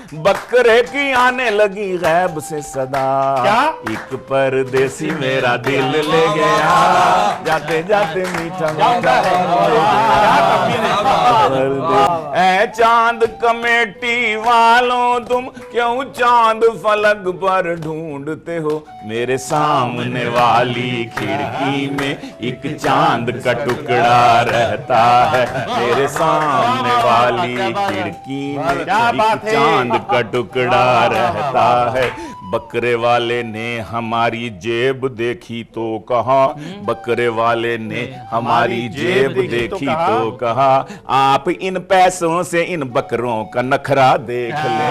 बकरे की आने लगी गैब से सदा, क्या? एक परदेसी मेरा दिल ले गया, जाते जाते मीठा मीठा ऐ चांद कमेटी वालों तुम क्यों चांद फलक पर ढूंढते हो, मेरे सामने वाली खिड़की में एक चांद का टुकड़ा रहता है, मेरे सामने वाली खिड़की में एक चांद का टुकड़ा रहता है। बकरे वाले ने हमारी जेब देखी तो कहा, बकरे वाले ने हमारी जेब देखी तो कहा, आप इन पैसों से इन बकरों का नखरा देख लें।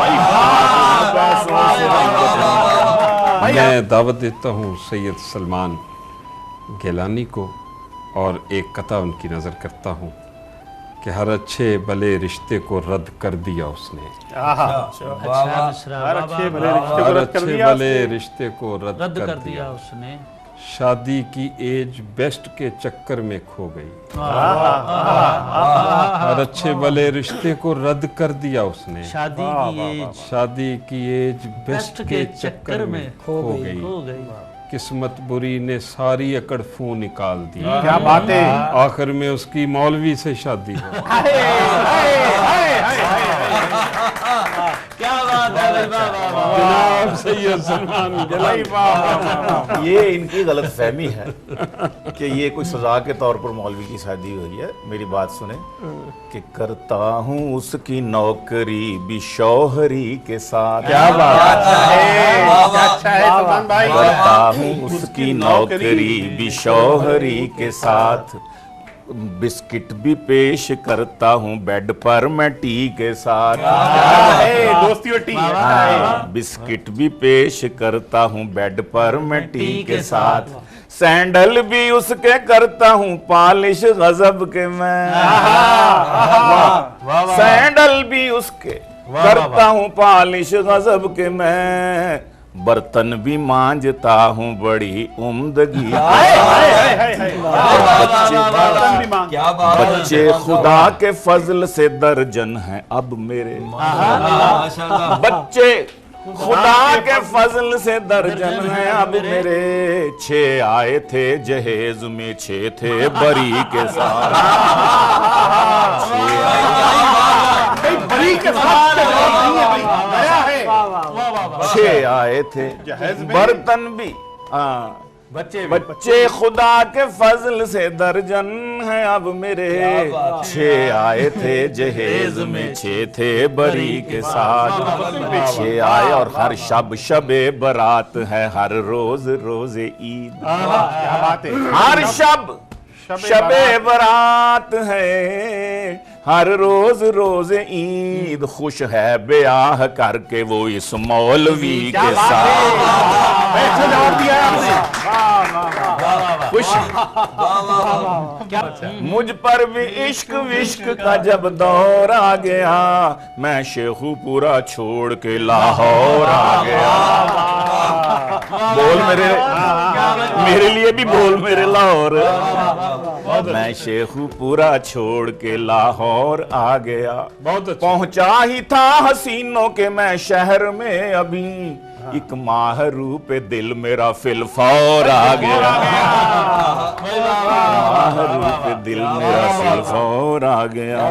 मैं दावत देता हूँ सैयद सलमान गिलानी को और एक कथा उनकी नज़र करता हूँ कि हर अच्छे भले रिश्ते को रद्द कर दिया उसने, हर अच्छे भले रिश्ते को रद्द कर दिया उसने, शादी की एज बेस्ट के चक्कर में खो गई, हर अच्छे भले रिश्ते को रद्द कर दिया उसने, शादी की एज बेस्ट के चक्कर में खो गई, किस्मत बुरी ने सारी अकड़ फू निकाल दी, क्या बात है, आखिर में उसकी मौलवी से शादी हो। क्या बात है जनाब सैयद सलमान गिलानी। ये इनकी गलत फहमी है कि ये कोई सजा के तौर पर मौलवी की शादी हुई है। मेरी बात सुने कि करता हूँ उसकी नौकरी भी शौहरी के साथ, क्या बात है, अच्छा है सलमान भाई, करता हूँ उसकी नौकरी भी शौहरी के साथ, बिस्किट भी पेश करता हूँ बेड पर मैं टी के साथ, दोस्ती और टी, बिस्किट भी पेश करता हूँ बेड पर मैं टी के साथ, सैंडल भी उसके करता हूँ पॉलिश गजब के मैं, सैंडल भी उसके करता हूँ पॉलिश गजब के मैं, बर्तन भी मांजता हूँ बड़ी उम्दगी, बच्चे खुदा के फजल से दर्जन हैं अब मेरे, बच्चे खुदा के फजल से दर्जन हैं अब मेरे, 6 आए थे जहेज में 6 थे बरी के साथ, 6 आए थे बर्तन भी, बच्चे खुदा के फजल से दर्जन हैं अब मेरे, 6 आए थे जहेज में 6 थे बरी के साथ, 6 आए और हर शब शबे बरात है, हर रोज रोजे ईद, हर शब शबे बरात है, हर रोज रोज ईद, खुश है ब्याह करके वो इस मौलवी के साथ, खुश मुझ पर भी इश्क विश्क का जब दौर आ गया, मैं शेखुपुरा छोड़ के लाहौर आ गया, बोल मेरे लिए भी बोल मेरे लाहौर, मैं शेखुपुरा छोड़ के लाहौर आ गया, पहुंचा ही था हसीनों के मैं शहर में अभी, एक माहरू पे दिल मेरा फिलफौर आ गया, माहरू पे दिल मेरा फिलफौर आ गया,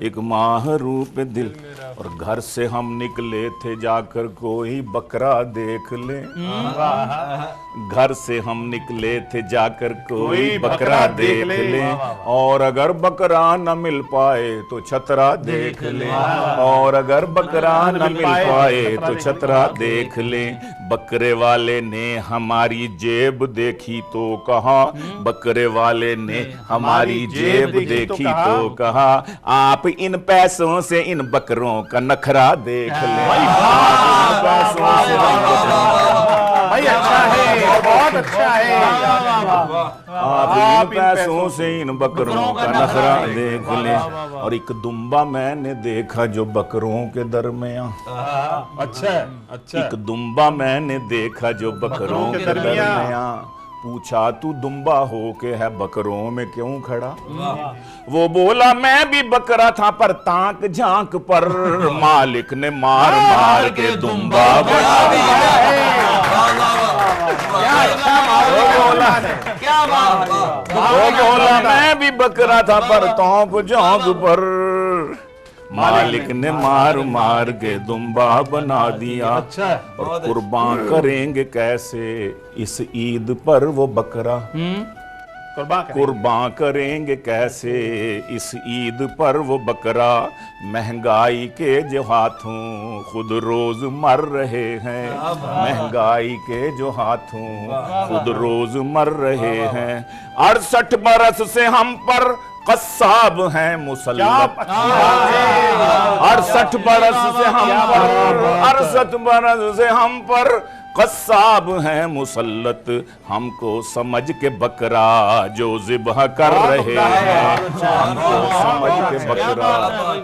एक माहरू पे दिल, और घर से हम निकले थे जाकर कोई बकरा देख ले, घर से हम निकले थे जाकर कोई बकरा देख ले, और अगर बकरा न मिल पाए तो छतरा देख ले, और अगर बकरा न मिल पाए तो छतरा देख ले, बकरे वाले ने हमारी जेब देखी तो कहा, बकरे वाले ने हमारी जेब देखी तो कहा, आप इन पैसों से इन बकरों का नखरा देख ले, भाई अच्छा है, बहुत अच्छा है, आप इन पैसों से इन बकरों का नखरा देख ले, और एक दुम्बा मैंने देखा जो बकरों के दरमियां, अच्छा एक दुम्बा मैंने देखा जो बकरों के दरमियां, पूछा तू दुम्बा हो के है बकरों में क्यों खड़ा? वो बोला मैं भी बकरा था पर ताक झांक पर मालिक ने मार मार के दुम्बा बना दिया। वो बोला मैं भी बकरा था पर ताक झांक पर मालिक ने मार मार के दुम्बा बना दिया। और कुर्बान करेंगे कैसे इस ईद पर वो बकरा? कुर्बान करेंगे कैसे इस ईद पर वो बकरा? महंगाई के जो हाथों खुद रोज मर रहे हैं, महंगाई के जो हाथों खुद रोज मर रहे हैं। 68 बरस से हम पर कस्साब हैं मुसल्लत, 68 बरस से हम पर 68 बरस से हम पर कस्साब हैं मुसल्लत। हमको समझ के बकरा जो ज़िब्ह कर रहे हैं, हमको समझ के बकरा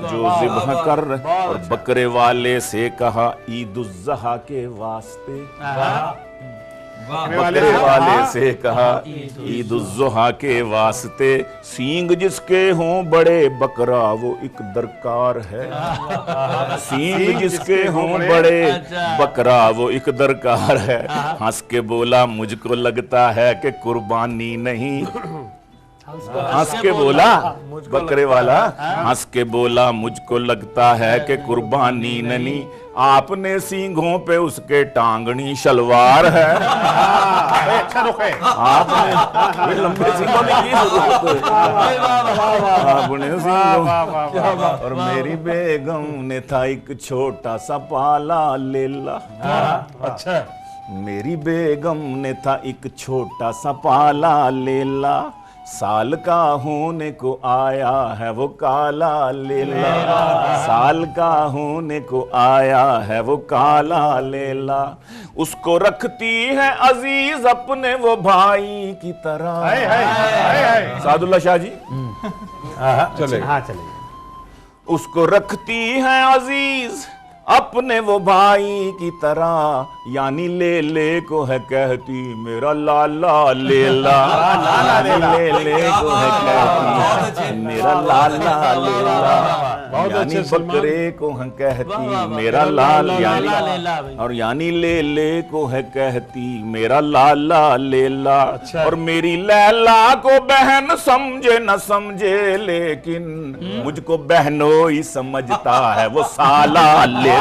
जो ज़िब्ह कर रहे। और बकरे वाले से कहा ईद-उज़्ज़हा के वास्ते, बकरे वाले से कहा ईद-उज़्ज़हा के वास्ते, सींग जिसके हों बड़े बकरा वो एक दरकार है। सींग जिसके हों बड़े बकरा वो एक दरकार है। हंस के बोला मुझको लगता है कि कुर्बानी नहीं, हंस के बोला बकरे वाला, हंस के बोला मुझको लगता है कि कुर्बानी नहीं। आपने सींगों पे उसके टांगनी शलवार है। अच्छा रुख है। आपने लंबे सींगों में की जरूरत है? आपने सींगों। और मेरी बेगम ने था एक छोटा सा पाला लेला। अच्छा, मेरी बेगम ने था एक छोटा सा पाला लेला, साल का होने को आया है वो काला लेला, साल का होने को आया है वो काला लेला। उसको रखती है अजीज अपने वो भाई की तरह। सादुल्ला शाह जी चले। हाँ चले। उसको रखती है अजीज अपने वो भाई की तरह, यानी ले ले को है कहती मेरा लाला लेला, ले ले को है कहती मेरा लाला लेला, यानी बकरे को है कहती मेरा लाल, यानी और यानी ले ले को है कहती मेरा लाला लेला। और मेरी लैला को बहन समझे न समझे लेकिन मुझको बहनोई समझता है वो साला लेला।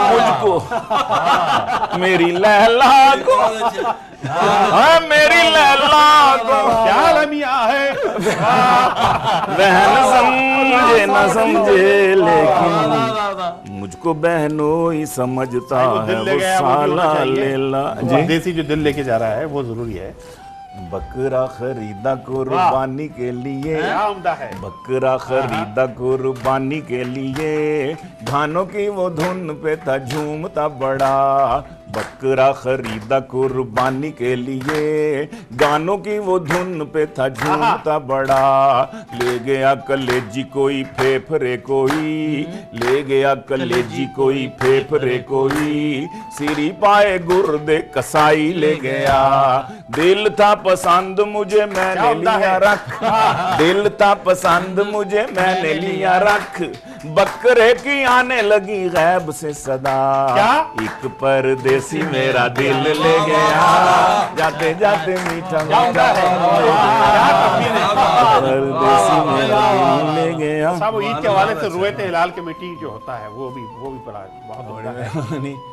मुझको मेरी लैला को, मेरी लैला को क्या लमिया है। बहन समझे न समझे लेकिन मुझको बहनोई समझता है वो साला लेला। देसी जो दिल लेके जा रहा है वो जरूरी है। बकरा खरीदा कुर्बानी के लिए, बकरा खरीदा कुर्बानी के लिए, गानों की वो धुन पे था झूमता बड़ा। बकरा खरीदा कुर्बानी के लिए, गानों की वो धुन पे था झूमता बड़ा। ले गया कलेजी कोई फेफरे कोई, ले गया कलेजी कोई फेफरे कोई, सिरी पाए गुर्दे कसाई ले गया। दिल था पसंद मुझे मैंने लिया रख, दिल था पसंद मुझे मैंने लिया रख। बकरे की आने लगी गैब से सदा, क्या? एक परदेसी मेरा दिल ले गया, जाते जाते मीठा मीठा परदेसी मेरा दिल ले गया। साहब वो ईद के हवाले से रुएते हिलाल कमेटी जो होता है वो भी बड़ा बहुत बड़ा है।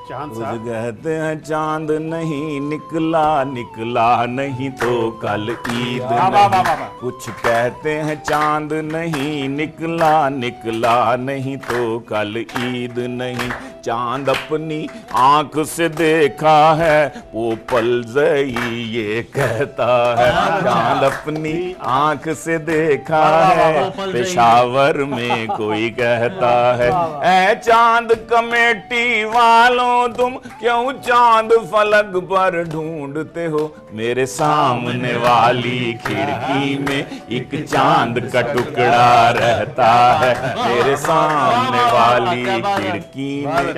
चांद साहब कहते हैं चांद नहीं निकला, निकला नहीं तो कल ईद नहीं। कुछ कहते हैं चांद नहीं निकला, निकला नहीं तो कल ईद नहीं। चांद अपनी आंख से देखा है पोपल जई ये कहता है, चांद अपनी आंख से देखा है पेशावर में कोई कहता है। ऐ चांद कमेटी वालों तुम क्यों चांद फलक पर ढूंढते हो, मेरे सामने वाली खिड़की में एक चांद का टुकड़ा रहता है, मेरे सामने वाली वाली खिड़की में एक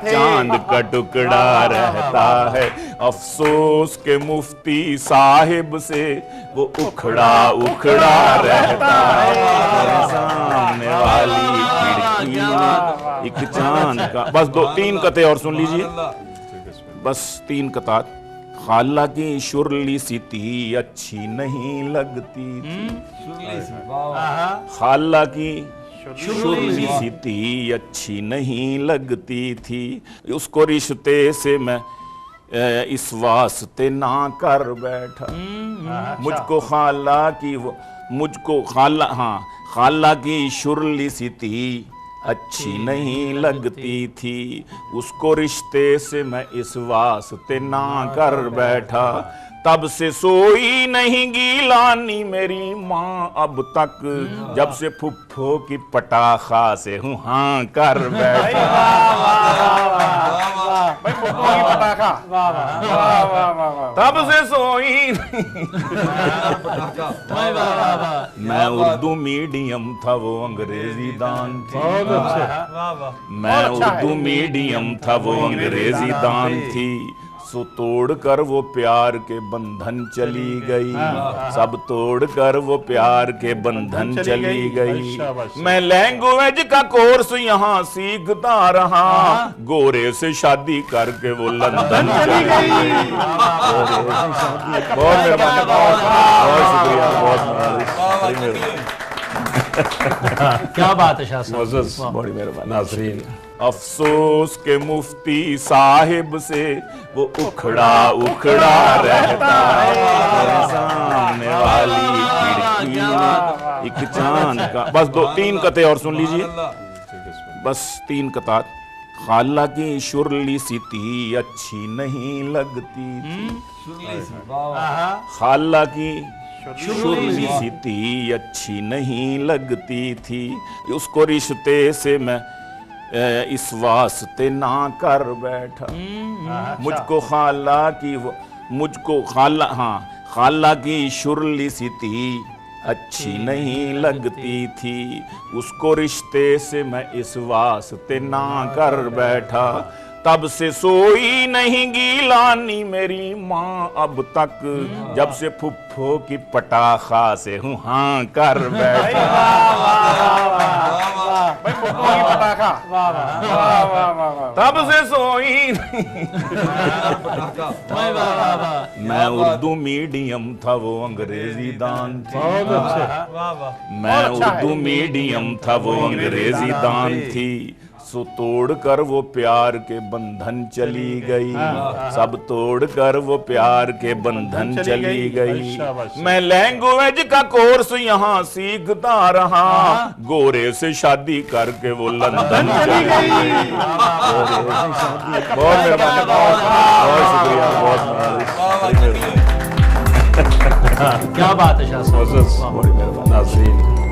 चांद का टुकड़ा रहता है। अफसोस के मुफ्ती साहिब से वो उखड़ा उखड़ा रहता है। मेरे सामने वाली खिड़की में एक चांद का, बस 2-3 कते और सुन लीजिए, बस 3 कतात। खाला की शुरली सी थी अच्छी नहीं लगती थी, खाला की शुरली सी थी अच्छी नहीं लगती थी, उसको रिश्ते से मैं इस वास्ते ना कर बैठा। मुझको खाला की वो, मुझको खाला, हाँ, खाला की शुरली सी थी अच्छी नहीं लगती थी, उसको रिश्ते से मैं इस वास्ते ना कर बैठा। तब से सोई नहीं गीलानी मेरी माँ अब तक, जब से फुफ्फो की पटाखा से हूँ हाँ कर बैठा। तब से सोई मैं उर्दू मीडियम था वो अंग्रेजी दान थी, मैं उर्दू मीडियम था वो अंग्रेजी दान थी, सो तोड़ कर वो प्यार के बंधन चली गई, सब तोड़ कर वो प्यार के बंधन चली गई। मैं लैंग्वेज का कोर्स यहाँ सीखता रहा, गोरे से शादी करके वो लंदन चली गई। बहुत मेहरबानी, बहुत शुक्रिया, बहुत क्या बात है शाह साहब, मुअज़्ज़ज़ बड़ी मेहरबानी नाज़रीन, अफसोस के मुफ्ती साहिब से वो उखड़ा उखड़ा रहता है। मेरे सामने वाली खिड़की में एक चांद का, बस 2-3 कते और सुन लीजिए, बस 3 कतात। खाला की शुरली सी थी अच्छी नहीं लगती थी, खाला की शुरली सी थी अच्छी नहीं लगती थी, उसको रिश्ते से मैं इस वास्ते ना कर बैठा। मुझको खाला की वो, मुझको खाला, हाँ, खाला की शुरली सी थी अच्छी नहीं लगती थी, उसको रिश्ते से मैं इस वास्ते ना कर बैठा। तब से सोई नहीं गीलानी मेरी माँ अब तक, जब से फुफ्फो की पटाखा से हूँ हाँ कर बैठा। तब से सोई मैं उर्दू मीडियम था वो अंग्रेजी दान थी, मैं उर्दू मीडियम था वो अंग्रेजी दान थी, सो तोड़ कर वो प्यार के बंधन चली गई, सब तोड़ कर वो प्यार के बंधन चली गई। मैं लैंग्वेज का कोर्स यहाँ सीखता रहा, गोरे से शादी करके वो लंदन चली गई। बहुत मेहरबानी, बहुत शुक्रिया, बहुत क्या बात है शाह साहब, मुअज़्ज़ज़ नाज़रीन।